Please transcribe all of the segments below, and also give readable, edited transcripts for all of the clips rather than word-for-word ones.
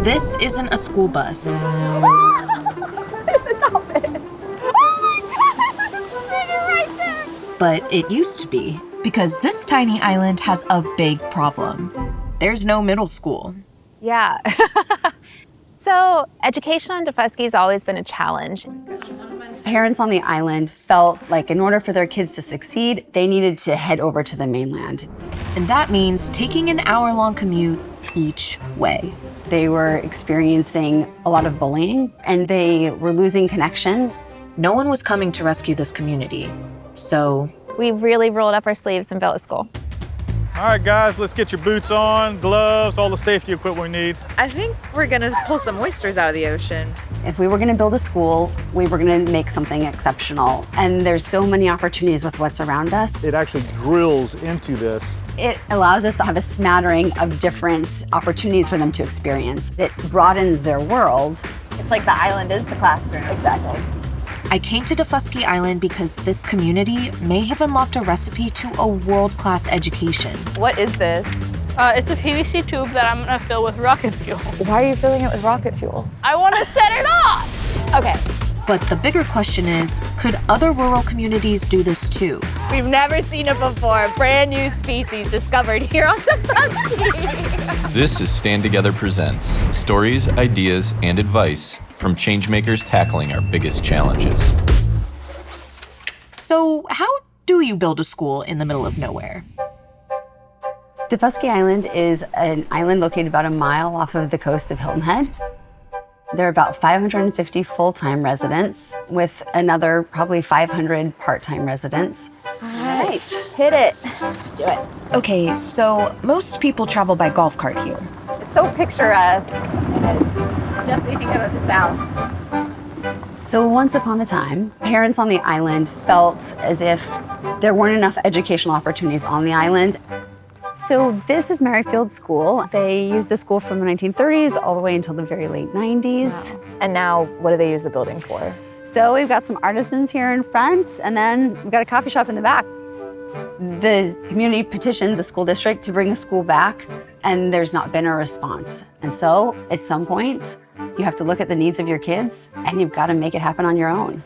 This isn't a school bus. There's a dolphin. Oh my God! Right there. But it used to be, because this tiny island has a big problem. There's no middle school. Yeah. So education on Daufuskie has always been a challenge. Parents on the island felt like in order for their kids to succeed, they needed to head over to the mainland. And that means taking an hour-long commute each way. They were experiencing a lot of bullying, and they were losing connection. No one was coming to rescue this community, so We really rolled up our sleeves and built a school. All right, guys, let's get your boots on, gloves, all the safety equipment we need. I think we're gonna pull some oysters out of the ocean. If we were going to build a school, we were going to make something exceptional. And there's so many opportunities with what's around us. It actually drills into this. It allows us to have a smattering of different opportunities for them to experience. It broadens their world. It's like the island is the classroom. Exactly. I came to Daufuskie Island because this community may have unlocked a recipe to a world-class education. What is this? It's a PVC tube that I'm gonna fill with rocket fuel. Why are you filling it with rocket fuel? I wanna set it off! Okay. But the bigger question is, could other rural communities do this too? We've never seen it before. Brand new species discovered here on Daufuskie. This is Stand Together Presents stories, ideas, and advice from changemakers tackling our biggest challenges. So how do you build a school in the middle of nowhere? Daufuskie Island is an island located about a mile off of the coast of Hilton Head. There are about 550 full-time residents with another probably 500 part-time residents. All right, hit it. Let's do it. Okay, so most people travel by golf cart here. It's so picturesque. It's just when you think of the South. So once upon a time, parents on the island felt as if there weren't enough educational opportunities on the island. So this is Merrifield School. They used the school from the 1930s all the way until the very late 90s. Wow. And now, what do they use the building for? So we've got some artisans here in front, and then we've got a coffee shop in the back. The community petitioned the school district to bring the school back, and there's not been a response. And so, at some point, you have to look at the needs of your kids, and you've got to make it happen on your own.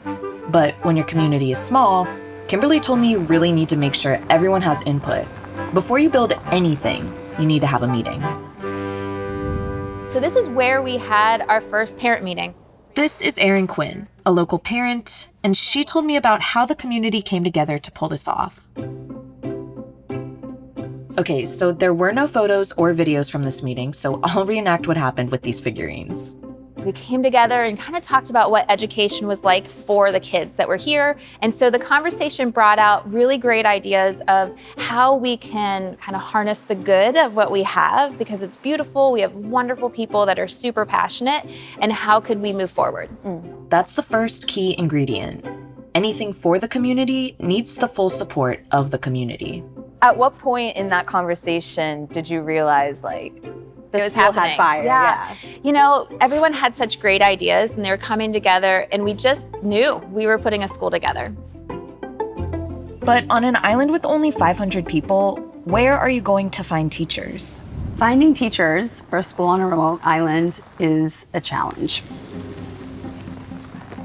But when your community is small, Kimberly told me you really need to make sure everyone has input. Before you build anything, you need to have a meeting. So this is where we had our first parent meeting. This is Erin Quinn, a local parent, and she told me about how the community came together to pull this off. Okay, so there were no photos or videos from this meeting, so I'll reenact what happened with these figurines. We came together and kind of talked about what education was like for the kids that were here. And so the conversation brought out really great ideas of how we can kind of harness the good of what we have, because it's beautiful. We have wonderful people that are super passionate. And how could we move forward? That's the first key ingredient. Anything for the community needs the full support of the community. At what point in that conversation did you realize, like, This was school happening. had fire? Yeah. You know, everyone had such great ideas and they were coming together, and we just knew we were putting a school together. But on an island with only 500 people, where are you going to find teachers? Finding teachers for a school on a remote island is a challenge.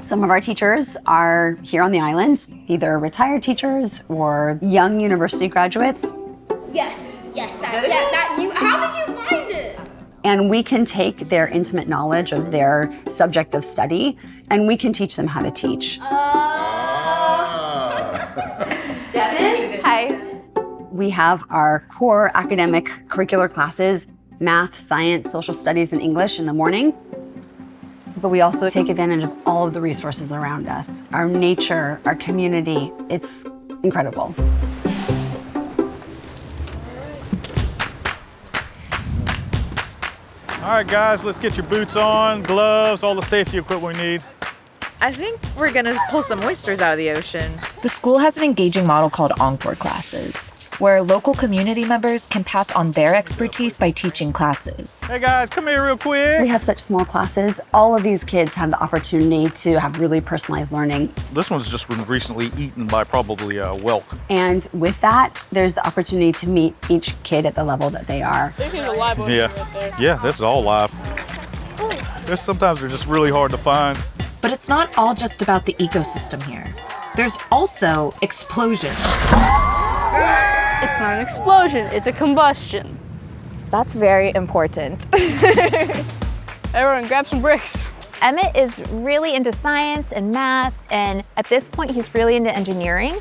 Some of our teachers are here on the island, either retired teachers or young university graduates. Yes, how did you find it? And we can take their intimate knowledge of their subject of study, and we can teach them how to teach. This is Devin. Hi. We have our core academic curricular classes, math, science, social studies, and English in the morning. But we also take advantage of all of the resources around us, our nature, our community. It's incredible. All right, guys, let's get your boots on, gloves, all the safety equipment we need. I think we're gonna pull some oysters out of the ocean. The school has an engaging model called Encore classes, where local community members can pass on their expertise by teaching classes. Hey guys, come here real quick. We have such small classes. All of these kids have the opportunity to have really personalized learning. This one's just been recently eaten by probably a whelk. And with that, there's the opportunity to meet each kid at the level that they are. This is a live oyster right there. Yeah, this is all live. Sometimes they're just really hard to find. But it's not all just about the ecosystem here. There's also explosion. It's not an explosion, it's a combustion. That's very important. Everyone grab some bricks. Emmett is really into science and math, and at this point, he's really into engineering.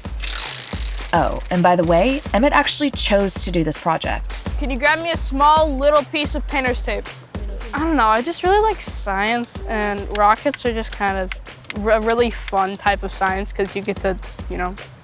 Oh, and by the way, Emmett actually chose to do this project. Can you grab me a small little piece of painter's tape? I don't know, I just really like science, and rockets are just kind of a really fun type of science because you get to,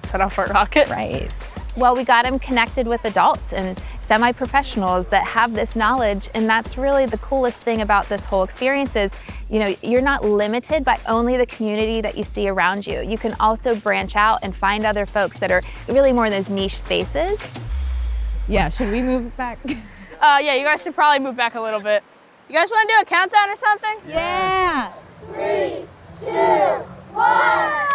set off a rocket. Right. Well, we got him connected with adults and semi-professionals that have this knowledge, and that's really the coolest thing about this whole experience is, you're not limited by only the community that you see around you. You can also branch out and find other folks that are really more in those niche spaces. Yeah, should we move back? Yeah, you guys should probably move back a little bit. You guys want to do a countdown or something? Yeah. 3, 2, 1.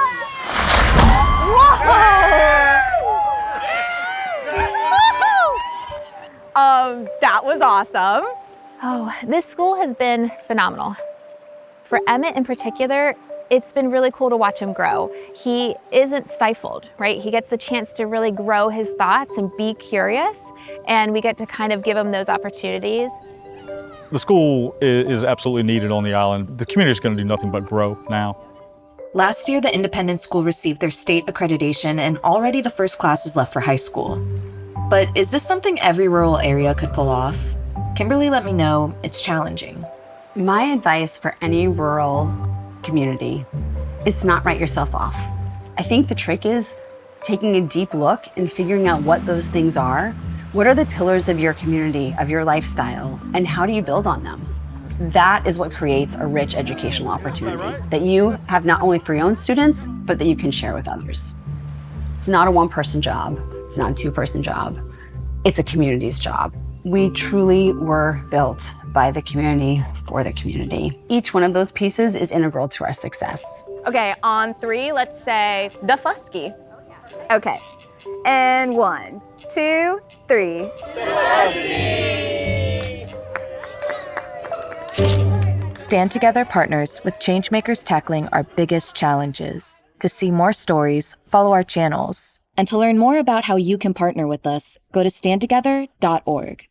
That was awesome. Oh, this school has been phenomenal. For Emmett in particular, it's been really cool to watch him grow. He isn't stifled, right? He gets the chance to really grow his thoughts and be curious, and we get to kind of give him those opportunities. The school is absolutely needed on the island. The community is going to do nothing but grow now. Last year, the independent school received their state accreditation, and already the first class is left for high school. But is this something every rural area could pull off? Kimberly let me know it's challenging. My advice for any rural community is to not write yourself off. I think the trick is taking a deep look and figuring out what those things are. What are the pillars of your community, of your lifestyle, and how do you build on them? That is what creates a rich educational opportunity that you have not only for your own students, but that you can share with others. It's not a one-person job. It's not a two-person job. It's a community's job. We truly were built by the community for the community. Each one of those pieces is integral to our success. Okay, on 3, let's say Daufuskie. Okay, and 1, 2, 3. Stand Together partners with changemakers tackling our biggest challenges. To see more stories, follow our channels. And to learn more about how you can partner with us, go to standtogether.org.